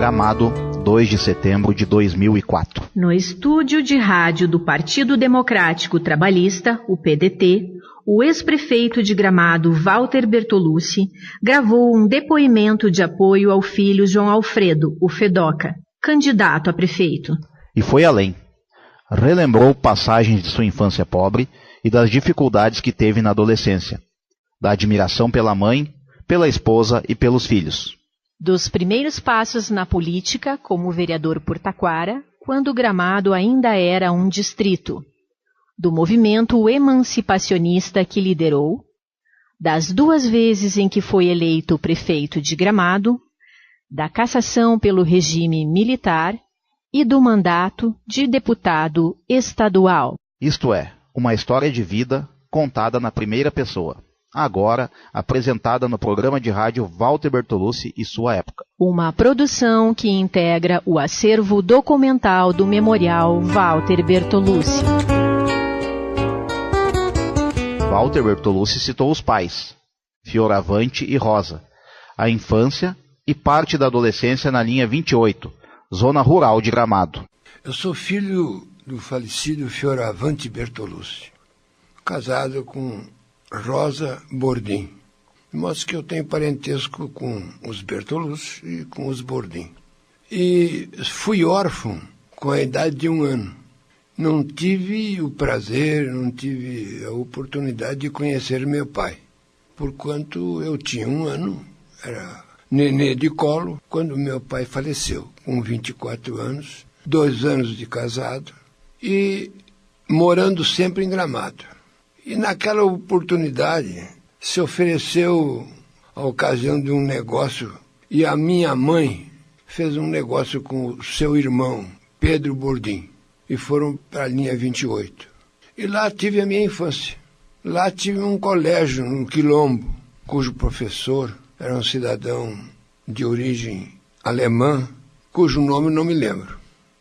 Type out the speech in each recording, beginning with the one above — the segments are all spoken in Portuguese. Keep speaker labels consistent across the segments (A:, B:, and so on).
A: Gramado, 2 de setembro de 2004.
B: No estúdio de rádio do Partido Democrático Trabalhista, o PDT, o ex-prefeito de Gramado, Walter Bertolucci, gravou um depoimento de apoio ao filho João Alfredo, o Fedoca, candidato a prefeito.
A: E foi além. Relembrou passagens de sua infância pobre e das dificuldades que teve na adolescência, da admiração pela mãe, pela esposa e pelos filhos.
B: Dos primeiros passos na política como vereador por Taquara, quando Gramado ainda era um distrito. Do movimento emancipacionista que liderou, das 2 vezes em que foi eleito prefeito de Gramado, da cassação pelo regime militar e do mandato de deputado estadual.
A: Isto é, uma história de vida contada na primeira pessoa, agora apresentada no programa de rádio Walter Bertolucci e sua época.
B: Uma produção que integra o acervo documental do Memorial Walter Bertolucci.
A: Walter Bertolucci citou os pais, Fioravante e Rosa, a infância e parte da adolescência na linha 28, zona rural de Gramado.
C: Eu sou filho do falecido Fioravante Bertolucci, casado com Rosa Bordim, de modo que eu tenho parentesco com os Bertolucci e com os Bordim. E fui órfão com a idade de 1 ano. Não tive o prazer, não tive a oportunidade de conhecer meu pai, porquanto eu tinha 1 ano, era nenê de colo, quando meu pai faleceu, com 24 anos, 2 anos de casado e morando sempre em Gramado. E naquela oportunidade se ofereceu a ocasião de um negócio e a minha mãe fez um negócio com o seu irmão, Pedro Bordim, e foram para a linha 28. E lá tive a minha infância. Lá tive um colégio, um quilombo, cujo professor era um cidadão de origem alemã, cujo nome não me lembro.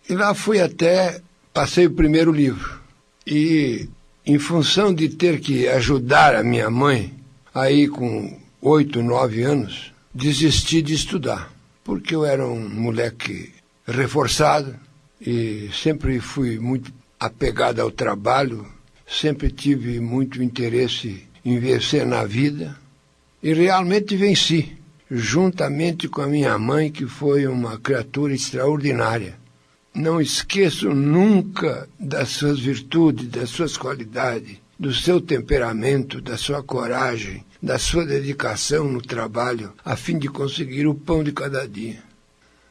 C: E lá fui até, passei o primeiro livro. E em função de ter que ajudar a minha mãe, aí com 8, 9 anos, desisti de estudar, porque eu era um moleque reforçado e sempre fui muito apegado ao trabalho, sempre tive muito interesse em vencer na vida e realmente venci, juntamente com a minha mãe, que foi uma criatura extraordinária. Não esqueço nunca das suas virtudes, das suas qualidades, do seu temperamento, da sua coragem, da sua dedicação no trabalho, a fim de conseguir o pão de cada dia.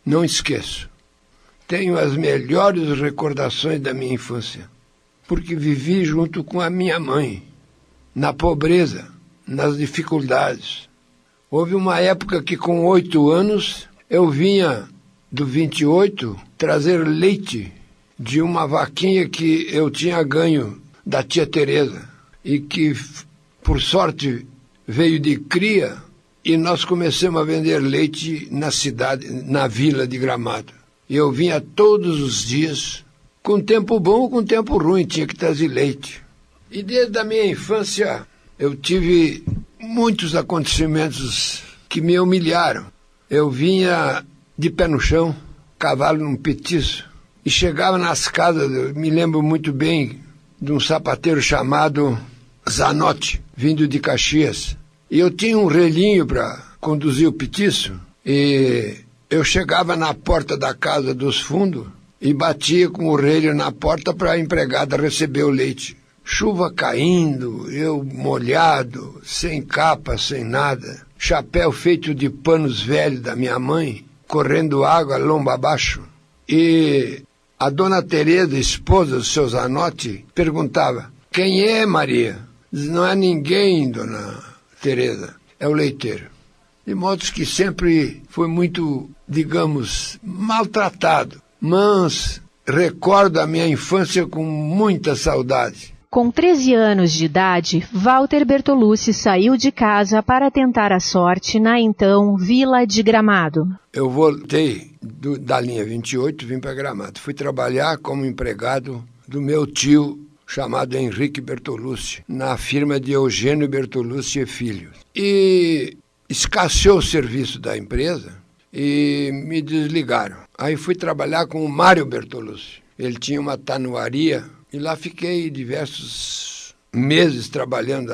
C: Não esqueço. Tenho as melhores recordações da minha infância, porque vivi junto com a minha mãe, na pobreza, nas dificuldades. Houve uma época que com 8 anos eu vinha do 28 trazer leite de uma vaquinha que eu tinha ganho da tia Teresa e que, por sorte, veio de cria e nós começamos a vender leite na cidade, na vila de Gramado. E eu vinha todos os dias, com tempo bom ou com tempo ruim, tinha que trazer leite. E desde a minha infância eu tive muitos acontecimentos que me humilharam. Eu vinha de pé no chão, cavalo num petiço, e chegava nas casas, eu me lembro muito bem de um sapateiro chamado Zanotti, vindo de Caxias. E eu tinha um relinho para conduzir o petiço, e eu chegava na porta da casa dos fundos e batia com o relho na porta para a empregada receber o leite. Chuva caindo, eu molhado, sem capa, sem nada, chapéu feito de panos velhos da minha mãe, correndo água lomba abaixo. E a dona Teresa, esposa do seu Zanotti, perguntava: quem é, Maria? Diz: não é ninguém, dona Teresa, é o leiteiro. De modo que sempre foi muito, digamos, maltratado, mas recordo a minha infância com muita saudade.
B: Com 13 anos de idade, Walter Bertolucci saiu de casa para tentar a sorte na então Vila de Gramado.
C: Eu voltei da linha 28, vim para Gramado. Fui trabalhar como empregado do meu tio, chamado Henrique Bertolucci, na firma de Eugênio Bertolucci e Filhos. E escasseou o serviço da empresa e me desligaram. Aí fui trabalhar com o Mário Bertolucci. Ele tinha uma tanuaria e lá fiquei diversos meses trabalhando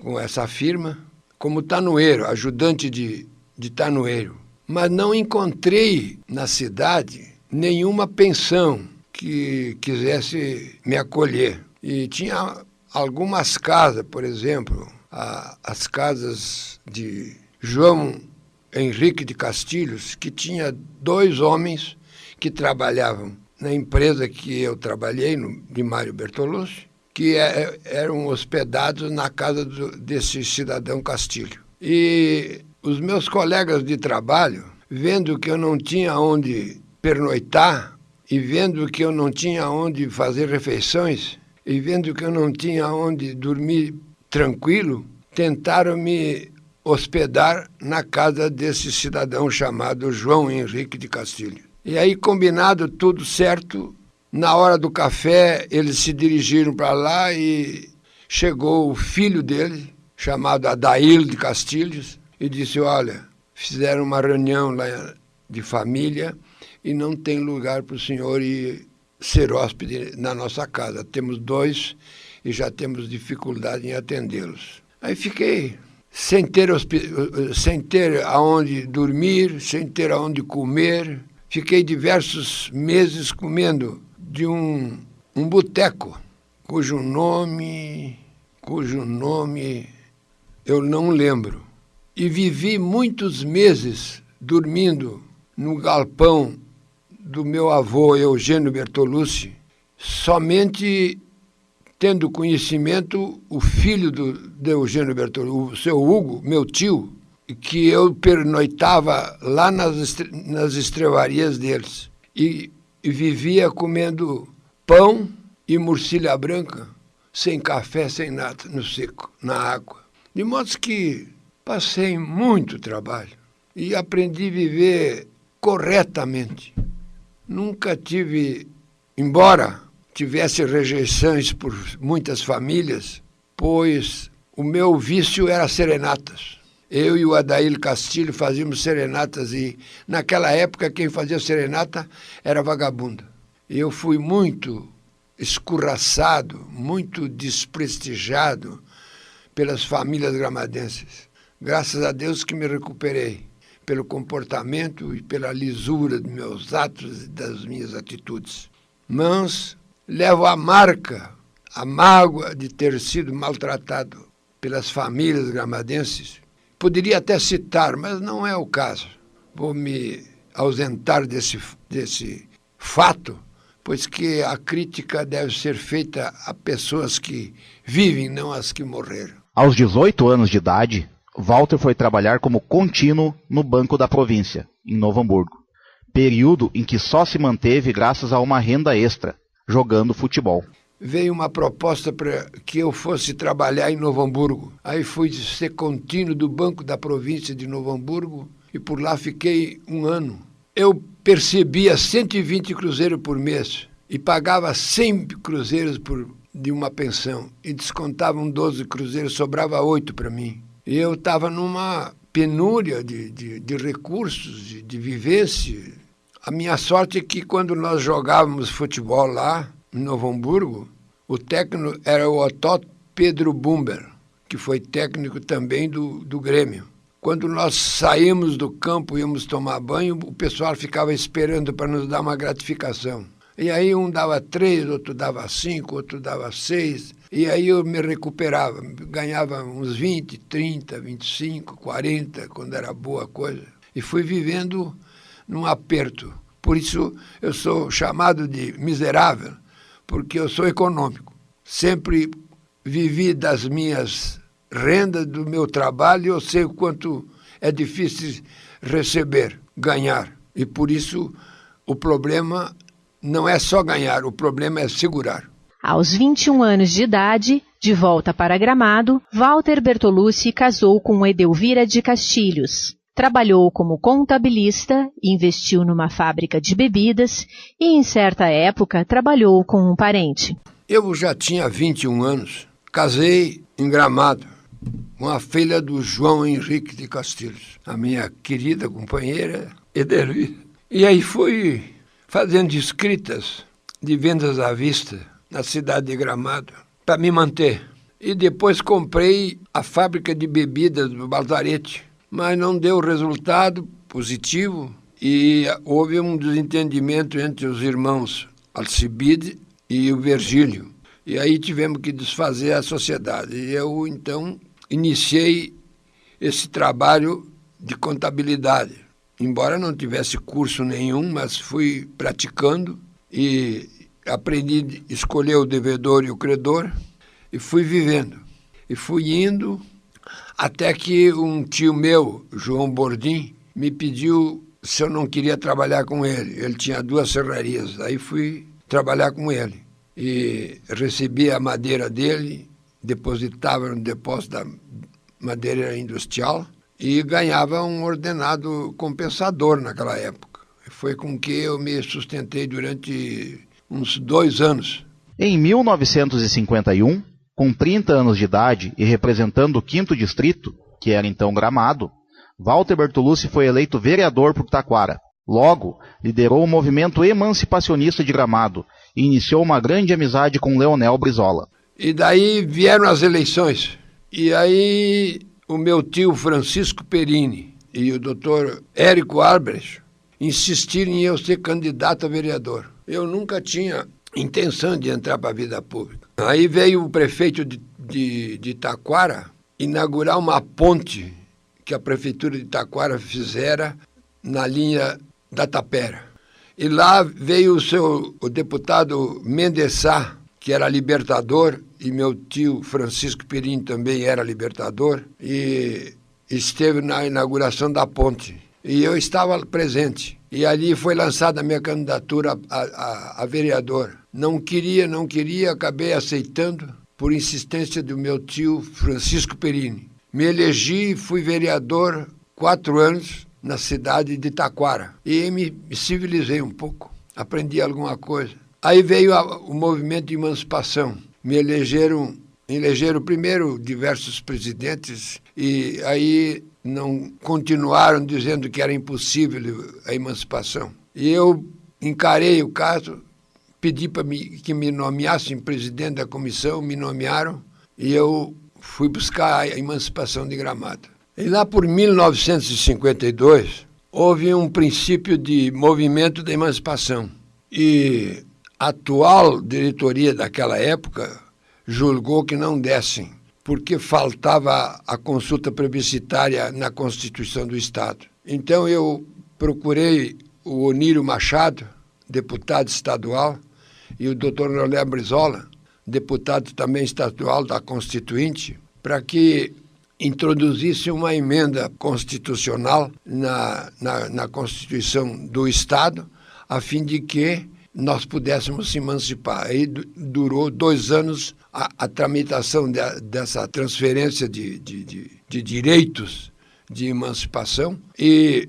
C: com essa firma como tanoeiro, ajudante de tanoeiro. Mas não encontrei na cidade nenhuma pensão que quisesse me acolher. E tinha algumas casas, por exemplo, as casas de João Henrique de Castilhos, que tinha 2 homens que trabalhavam na empresa que eu trabalhei, de Mário Bertolucci, que eram hospedados na casa desse cidadão Castilho. E os meus colegas de trabalho, vendo que eu não tinha onde pernoitar, e vendo que eu não tinha onde fazer refeições, e vendo que eu não tinha onde dormir tranquilo, tentaram me hospedar na casa desse cidadão chamado João Henrique de Castilho. E aí, combinado, tudo certo, na hora do café, eles se dirigiram para lá e chegou o filho dele, chamado Adair de Castilhos, e disse, olha, fizeram uma reunião lá de família e não tem lugar para o senhor ir ser hóspede na nossa casa. Temos 2 e já temos dificuldade em atendê-los. Aí fiquei sem ter aonde dormir, sem ter aonde comer. Fiquei diversos meses comendo de um boteco, cujo nome eu não lembro. E vivi muitos meses dormindo no galpão do meu avô Eugênio Bertolucci, somente tendo conhecimento o filho de Eugênio Bertolucci, o seu Hugo, meu tio, que eu pernoitava lá nas estrevarias deles. E vivia comendo pão e murcilha branca, sem café, sem nada, no seco, na água. De modo que passei muito trabalho e aprendi a viver corretamente. Nunca tive, embora tivesse rejeições por muitas famílias, pois o meu vício era serenatas. Eu e o Adair Castilho fazíamos serenatas e, naquela época, quem fazia serenata era vagabundo. Eu fui muito escorraçado, muito desprestigiado pelas famílias gramadenses. Graças a Deus que me recuperei pelo comportamento e pela lisura dos meus atos e das minhas atitudes. Mas levo a marca, a mágoa de ter sido maltratado pelas famílias gramadenses. Poderia até citar, mas não é o caso. Vou me ausentar desse fato, pois que a crítica deve ser feita a pessoas que vivem, não as que morreram.
A: Aos 18 anos de idade, Walter foi trabalhar como contínuo no Banco da Província, em Novo Hamburgo, período em que só se manteve graças a uma renda extra, jogando futebol.
C: Veio uma proposta para que eu fosse trabalhar em Novo Hamburgo. Aí fui ser contínuo do Banco da Província de Novo Hamburgo e por lá fiquei 1 ano. Eu percebia 120 cruzeiros por mês e pagava 100 cruzeiros de uma pensão e descontavam 12 cruzeiros, sobrava 8 para mim. E eu estava numa penúria de recursos, de vivência. A minha sorte é que quando nós jogávamos futebol lá, em Novo Hamburgo, o técnico era o Otto Pedro Bumber, que foi técnico também do Grêmio. Quando nós saímos do campo e íamos tomar banho, o pessoal ficava esperando para nos dar uma gratificação. E aí um dava 3, outro dava 5, outro dava 6. E aí eu me recuperava, ganhava uns 20, 30, 25, 40, quando era boa coisa. E fui vivendo num aperto. Por isso eu sou chamado de miserável, porque eu sou econômico. Sempre vivi das minhas rendas, do meu trabalho, eu sei o quanto é difícil receber, ganhar. E por isso o problema não é só ganhar, o problema é segurar.
B: Aos 21 anos de idade, de volta para Gramado, Walter Bertolucci casou com Edelvira de Castilhos. Trabalhou como contabilista, investiu numa fábrica de bebidas e, em certa época, trabalhou com um parente.
C: Eu já tinha 21 anos, casei em Gramado com a filha do João Henrique de Castilhos, a minha querida companheira, E aí fui fazendo escritas de vendas à vista na cidade de Gramado para me manter. E depois comprei a fábrica de bebidas do Balzarete, mas não deu resultado positivo e houve um desentendimento entre os irmãos Alcibide e o Virgílio. E aí tivemos que desfazer a sociedade. E eu, então, iniciei esse trabalho de contabilidade. Embora não tivesse curso nenhum, mas fui praticando e aprendi a escolher o devedor e o credor e fui vivendo. E fui indo até que um tio meu, João Bordim, me pediu se eu não queria trabalhar com ele. Ele tinha 2 serrarias, aí fui trabalhar com ele. E recebia a madeira dele, depositava no depósito da madeira industrial e ganhava um ordenado compensador naquela época. Foi com que eu me sustentei durante uns 2 anos.
A: Em 1951, com 30 anos de idade e representando o 5º distrito, que era então Gramado, Walter Bertolucci foi eleito vereador por Taquara. Logo, liderou o movimento emancipacionista de Gramado e iniciou uma grande amizade com Leonel Brizola.
C: E daí vieram as eleições. E aí o meu tio Francisco Perini e o doutor Érico Albrecht insistiram em eu ser candidato a vereador. Eu nunca tinha intenção de entrar para a vida pública. Aí veio o prefeito de Taquara inaugurar uma ponte que a prefeitura de Taquara fizera na linha da Tapera. E lá veio o deputado Mendes Sá, que era libertador, e meu tio Francisco Perini também era libertador, e esteve na inauguração da ponte. E eu estava presente. E ali foi lançada a minha candidatura a vereador. Não queria, acabei aceitando por insistência do meu tio Francisco Perini. Me elegi e fui vereador 4 anos na cidade de Taquara. E me civilizei um pouco, aprendi alguma coisa. Aí veio o movimento de emancipação. Me elegeram primeiro diversos presidentes e aí não continuaram dizendo que era impossível a emancipação. E eu encarei o caso, pedi para que me nomeassem presidente da comissão, me nomearam e eu fui buscar a emancipação de Gramado. E lá por 1952, houve um princípio de movimento da emancipação. E a atual diretoria daquela época julgou que não dessem, porque faltava a consulta plebiscitária na Constituição do Estado. Então eu procurei o Onírio Machado, deputado estadual, e o doutor Leonel Brizola, deputado também estadual da Constituinte, para que introduzisse uma emenda constitucional na Constituição do Estado, a fim de que nós pudéssemos se emancipar. Aí durou 2 anos a tramitação dessa transferência de direitos de emancipação e,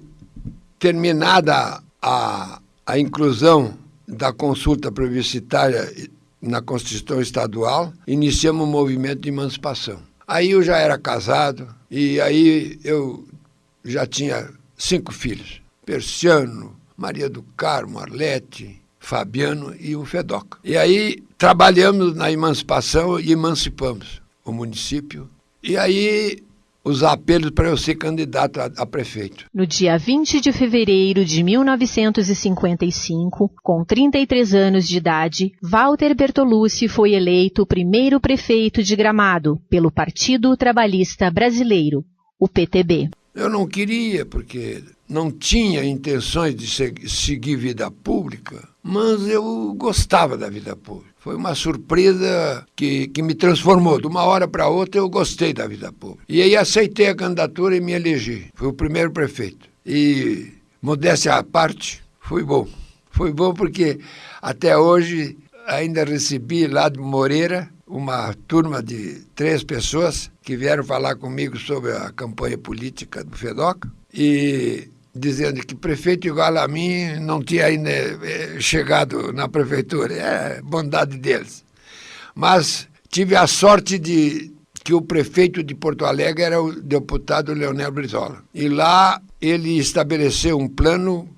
C: terminada a inclusão da consulta plebiscitária na Constituição Estadual, iniciamos um movimento de emancipação. Aí eu já era casado e aí eu já tinha 5 filhos. Persiano, Maria do Carmo, Arlete, Fabiano e o Fedoca. E aí trabalhamos na emancipação e emancipamos o município. E aí os apelos para eu ser candidato a prefeito.
B: No dia 20 de fevereiro de 1955, com 33 anos de idade, Walter Bertolucci foi eleito o primeiro prefeito de Gramado pelo Partido Trabalhista Brasileiro, o PTB.
C: Eu não queria, porque não tinha intenções de seguir vida pública, mas eu gostava da vida pública. Foi uma surpresa que me transformou. De uma hora para outra eu gostei da vida pública. E aí aceitei a candidatura e me elegi. Fui o primeiro prefeito. E, modéstia à parte, foi bom. Foi bom porque até hoje ainda recebi lá de Moreira uma turma de 3 pessoas que vieram falar comigo sobre a campanha política do Fedoca e dizendo que prefeito igual a mim não tinha ainda chegado na prefeitura. É bondade deles. Mas tive a sorte que o prefeito de Porto Alegre era o deputado Leonel Brizola. E lá ele estabeleceu um plano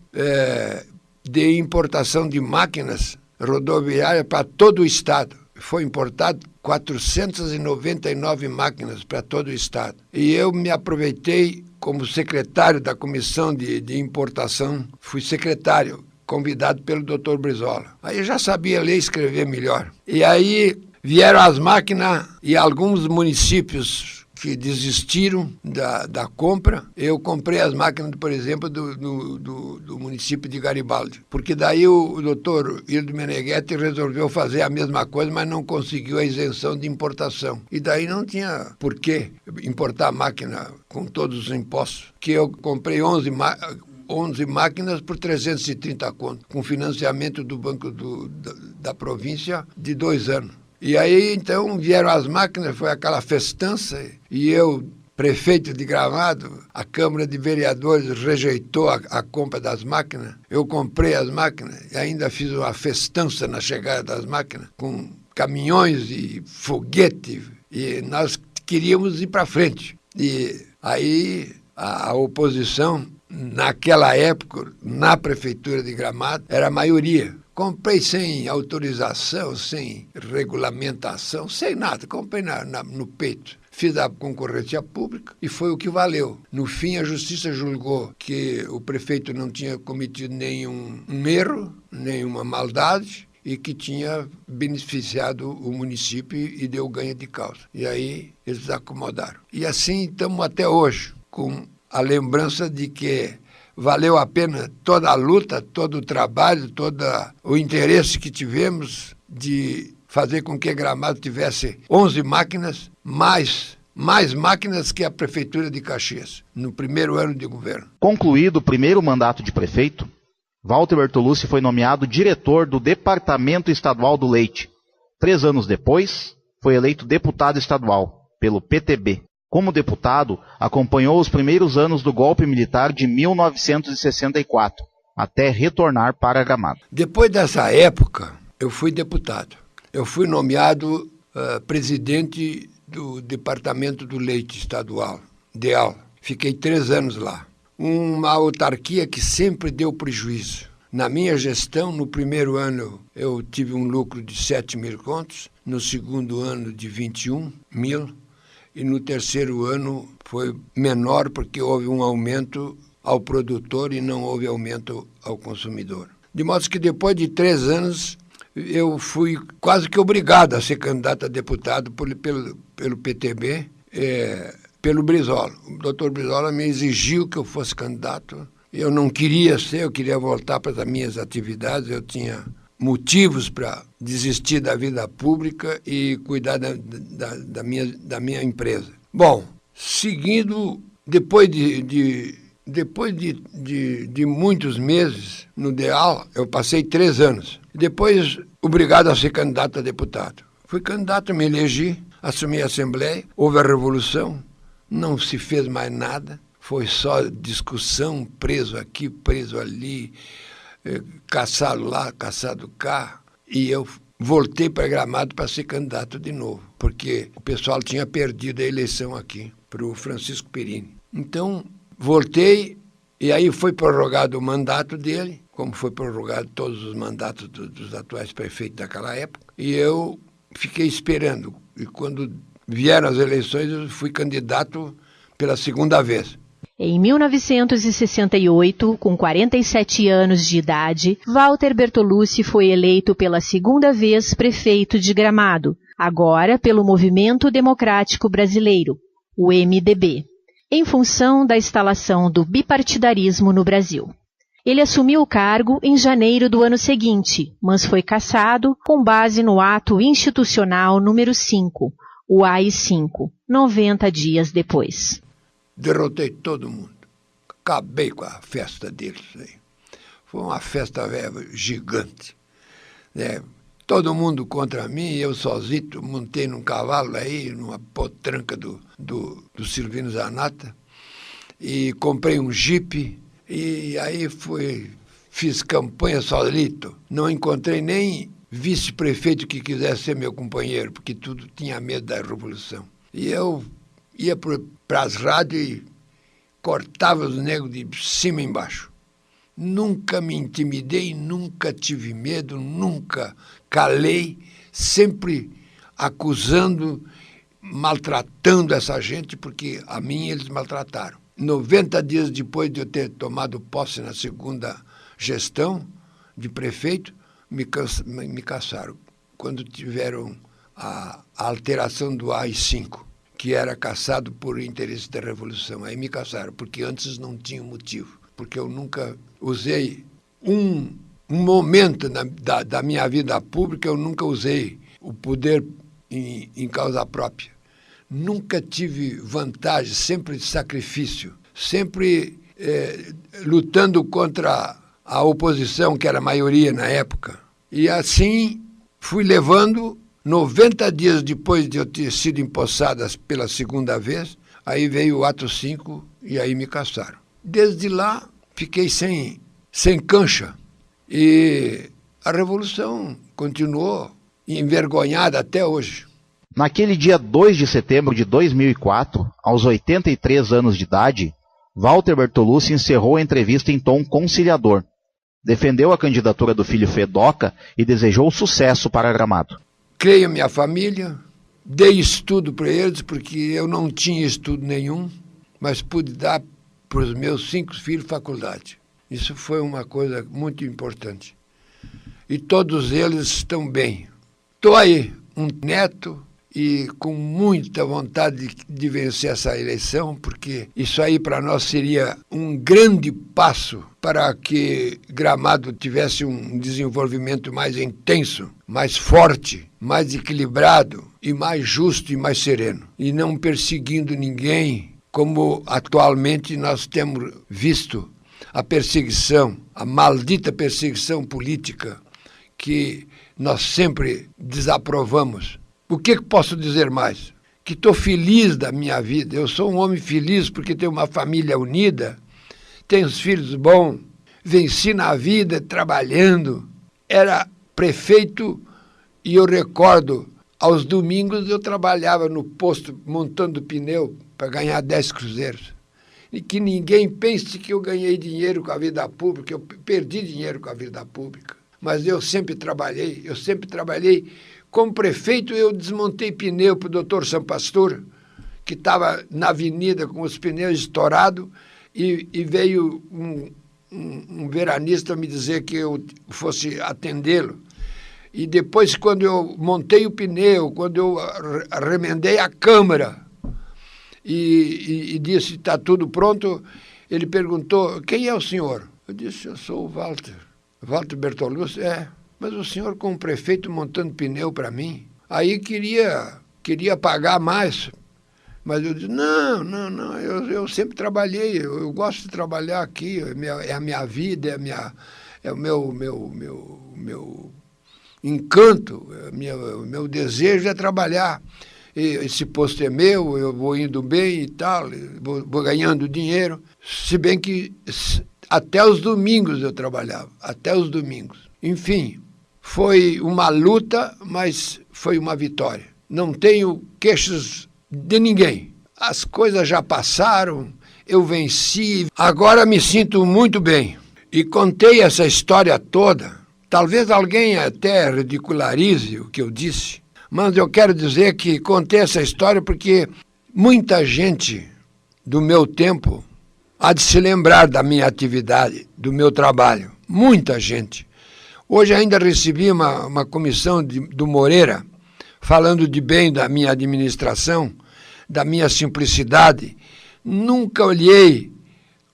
C: de importação de máquinas rodoviárias para todo o estado. Foi importado 499 máquinas para todo o estado. E eu me aproveitei como secretário da comissão de importação, fui secretário, convidado pelo Dr. Brizola. Aí eu já sabia ler e escrever melhor. E aí vieram as máquinas e alguns municípios que desistiram da compra. Eu comprei as máquinas, por exemplo, do município de Garibaldi. Porque daí o doutor Hildo Meneghetti resolveu fazer a mesma coisa, mas não conseguiu a isenção de importação. E daí não tinha por que importar a máquina com todos os impostos. Que eu comprei 11 máquinas por 330 conto, com financiamento do Banco da Província de 2 anos. E aí, então, vieram as máquinas, foi aquela festança, e eu, prefeito de Gramado, a Câmara de Vereadores rejeitou a compra das máquinas. Eu comprei as máquinas e ainda fiz uma festança na chegada das máquinas, com caminhões e foguete, e nós queríamos ir para frente. E aí a oposição, naquela época, na Prefeitura de Gramado, era a maioria. Comprei sem autorização, sem regulamentação, sem nada. Comprei no peito. Fiz a concorrência pública e foi o que valeu. No fim, a Justiça julgou que o prefeito não tinha cometido nenhum erro, nenhuma maldade e que tinha beneficiado o município e deu ganho de causa. E aí eles acomodaram. E assim estamos até hoje, com a lembrança de que valeu a pena toda a luta, todo o trabalho, todo o interesse que tivemos de fazer com que Gramado tivesse 11 máquinas, mais máquinas que a Prefeitura de Caxias, no primeiro ano de governo.
A: Concluído o primeiro mandato de prefeito, Walter Bertolucci foi nomeado diretor do Departamento Estadual do Leite. 3 anos depois, foi eleito deputado estadual, pelo PTB. Como deputado, acompanhou os primeiros anos do golpe militar de 1964, até retornar para Gramado.
C: Depois dessa época, eu fui deputado. Eu fui nomeado presidente do Departamento do Leite Estadual, DEAL. Fiquei 3 anos lá. Uma autarquia que sempre deu prejuízo. Na minha gestão, no primeiro ano, eu tive um lucro de 7.000 contos, no segundo ano de 21.000, e no terceiro ano foi menor porque houve um aumento ao produtor e não houve aumento ao consumidor. De modo que depois de 3 anos eu fui quase que obrigado a ser candidato a deputado pelo PTB, pelo Brizola. O doutor Brizola me exigiu que eu fosse candidato. Eu não queria ser, eu queria voltar para as minhas atividades, eu tinha motivos para desistir da vida pública e cuidar da minha empresa. Bom, seguindo, depois de muitos meses no DEAL, eu passei 3 anos. Depois, obrigado a ser candidato a deputado. Fui candidato, me elegi, assumi a Assembleia, houve a Revolução, não se fez mais nada, foi só discussão, preso aqui, preso ali, caçado lá, caçado cá, e eu voltei para Gramado para ser candidato de novo, porque o pessoal tinha perdido a eleição aqui para o Francisco Perini. Então, voltei, e aí foi prorrogado o mandato dele, como foi prorrogado todos os mandatos dos atuais prefeitos daquela época, e eu fiquei esperando. E quando vieram as eleições, eu fui candidato pela segunda vez.
B: Em 1968, com 47 anos de idade, Walter Bertolucci foi eleito pela segunda vez prefeito de Gramado, agora pelo Movimento Democrático Brasileiro, o MDB, em função da instalação do bipartidarismo no Brasil. Ele assumiu o cargo em janeiro do ano seguinte, mas foi cassado com base no Ato Institucional número 5, o AI-5, 90 dias depois.
C: Derrotei todo mundo. Acabei com a festa deles. Foi uma festa gigante. Todo mundo contra mim, eu sozinho, montei num cavalo aí, numa potranca do Silvino Zanata, e comprei um jipe, e aí fiz campanha solito. Não encontrei nem vice-prefeito que quisesse ser meu companheiro, porque tudo tinha medo da revolução. E eu ia para as rádios e cortava os negros de cima e embaixo. Nunca me intimidei, nunca tive medo, nunca calei, sempre acusando, maltratando essa gente, porque a mim eles maltrataram. 90 dias depois de eu ter tomado posse na segunda gestão de prefeito, me caçaram. Quando tiveram a alteração do AI-5, que era caçado por interesse da Revolução. Aí me caçaram, porque antes não tinha motivo. Porque eu nunca usei um momento da minha vida pública, eu nunca usei o poder em causa própria. Nunca tive vantagem, sempre de sacrifício, sempre lutando contra a oposição, que era a maioria na época. E assim fui levando. 90 dias depois de eu ter sido empossada pela segunda vez, aí veio o ato 5 e aí me caçaram. Desde lá, fiquei sem cancha. E a Revolução continuou envergonhada até hoje.
A: Naquele dia 2 de setembro de 2004, aos 83 anos de idade, Walter Bertolucci encerrou a entrevista em tom conciliador. Defendeu a candidatura do filho Fedoca e desejou sucesso para Gramado.
C: Criei a minha família, dei estudo para eles, porque eu não tinha estudo nenhum, mas pude dar para os meus 5 filhos faculdade. Isso foi uma coisa muito importante. E todos eles estão bem. Estou aí, um neto, e com muita vontade de vencer essa eleição, porque isso aí para nós seria um grande passo para que Gramado tivesse um desenvolvimento mais intenso, mais forte, mais equilibrado e mais justo e mais sereno. E não perseguindo ninguém, como atualmente nós temos visto a perseguição, a maldita perseguição política que nós sempre desaprovamos. O que posso dizer mais? Que estou feliz da minha vida. Eu sou um homem feliz porque tenho uma família unida, tenho os filhos bons, venci na vida trabalhando. Era prefeito e eu recordo, aos domingos eu trabalhava no posto montando pneu para ganhar 10 cruzeiros. E que ninguém pense que eu ganhei dinheiro com a vida pública, eu perdi dinheiro com a vida pública. Mas eu sempre trabalhei. Como prefeito, eu desmontei pneu para o doutor Sampastor, que estava na avenida com os pneus estourados, e veio um veranista me dizer que eu fosse atendê-lo. E depois, quando eu montei o pneu, quando eu remendei a câmara e disse, está tudo pronto, ele perguntou, quem é o senhor? Eu disse, eu sou o Walter Bertolucci. Mas o senhor, como prefeito, montando pneu para mim, aí queria pagar mais. Mas eu disse, não, eu sempre trabalhei, eu gosto de trabalhar aqui, é a minha vida, é o meu encanto, o meu desejo é trabalhar. Esse posto é meu, eu vou indo bem e tal, vou ganhando dinheiro. Se bem que até os domingos eu trabalhava, até os domingos. Enfim, foi uma luta, mas foi uma vitória. Não tenho queixas de ninguém. As coisas já passaram, eu venci, agora me sinto muito bem. E contei essa história toda. Talvez alguém até ridicularize o que eu disse, mas eu quero dizer que contei essa história porque muita gente do meu tempo há de se lembrar da minha atividade, do meu trabalho. Muita gente. Hoje ainda recebi uma comissão do Moreira falando de bem da minha administração, da minha simplicidade. Nunca olhei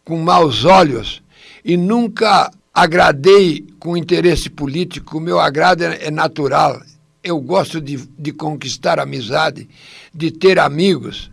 C: com maus olhos e nunca agradei com interesse político. O meu agrado é natural. Eu gosto de conquistar amizade, de ter amigos.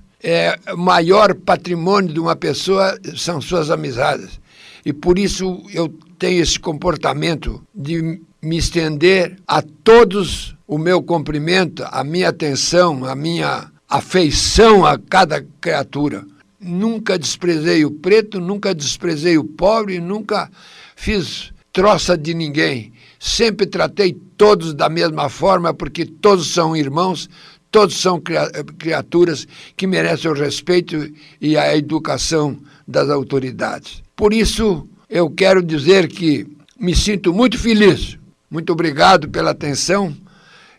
C: O maior patrimônio de uma pessoa são suas amizades. E por isso eu tenho esse comportamento de me estender a todos o meu cumprimento, a minha atenção, a minha afeição a cada criatura. Nunca desprezei o preto, nunca desprezei o pobre, nunca fiz troça de ninguém. Sempre tratei todos da mesma forma, porque todos são irmãos, todos são criaturas que merecem o respeito e a educação das autoridades. Por isso, eu quero dizer que me sinto muito feliz. Muito obrigado pela atenção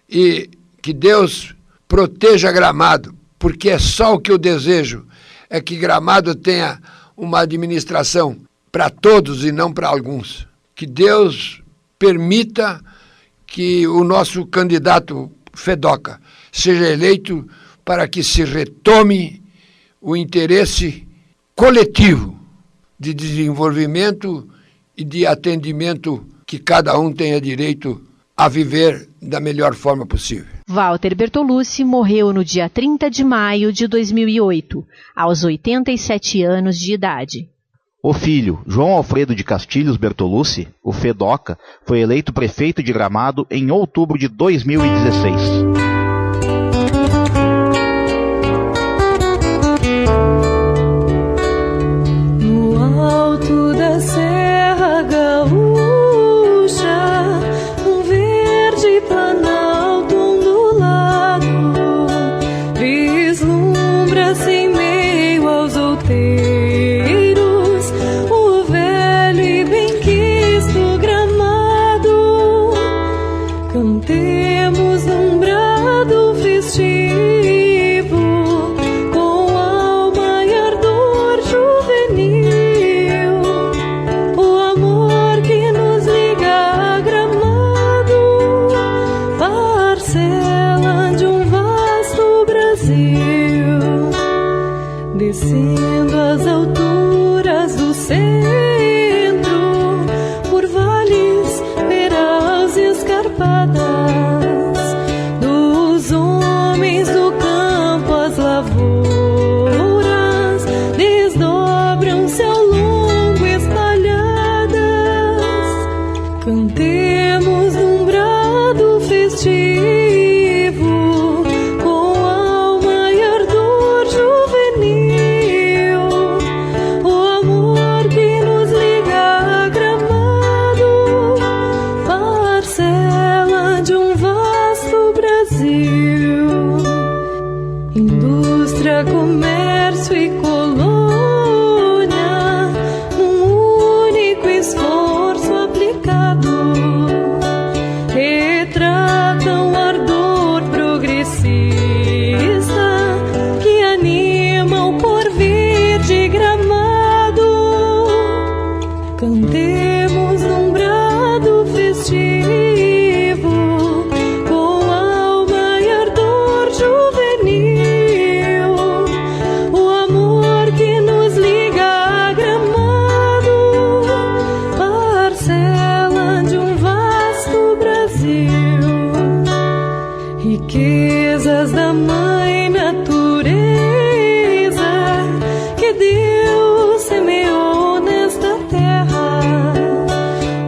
C: e que Deus proteja Gramado, porque é só o que eu desejo, é que Gramado tenha uma administração para todos e não para alguns. Que Deus permita que o nosso candidato Fedoca seja eleito para que se retome o interesse coletivo de desenvolvimento e de atendimento que cada um tenha direito a viver da melhor forma possível.
B: Walter Bertolucci morreu no dia 30 de maio de 2008, aos 87 anos de idade.
A: O filho, João Alfredo de Castilhos Bertolucci, o Fedoca, foi eleito prefeito de Gramado em outubro de 2016.
D: Descendo as alturas do centro, por vales, peras e escarpadas, dos homens do campo as lavouras desdobram-se ao longo espalhadas. Cantemos num brado festivo, comércio e colônia, num único esforço aplicado, retratam o ardor progressista que anima o porvir de Gramado. Cantemos num brado festivo, com alma e ardor juvenil, riquezas da mãe natureza que Deus semeou nesta terra,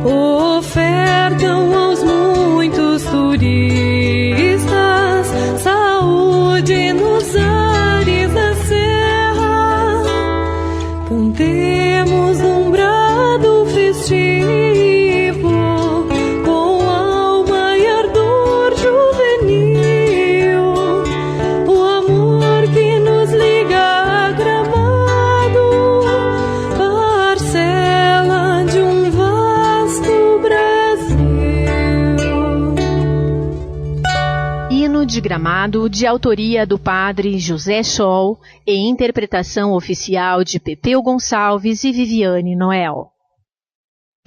D: ofertam aos muitos turistas saúde nos ares da serra. Cantemos num brado festivo,
B: de Gramado, de autoria do padre José Scholl e interpretação oficial de Pepeu Gonçalves e Viviane Noel.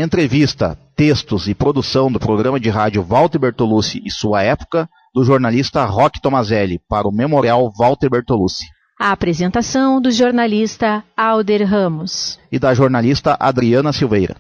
A: Entrevista, textos e produção do programa de rádio Walter Bertolucci e sua época, do jornalista Roque Tomazelli, para o Memorial Walter Bertolucci.
B: A apresentação do jornalista Alder Ramos.
A: E da jornalista Adriana Silveira.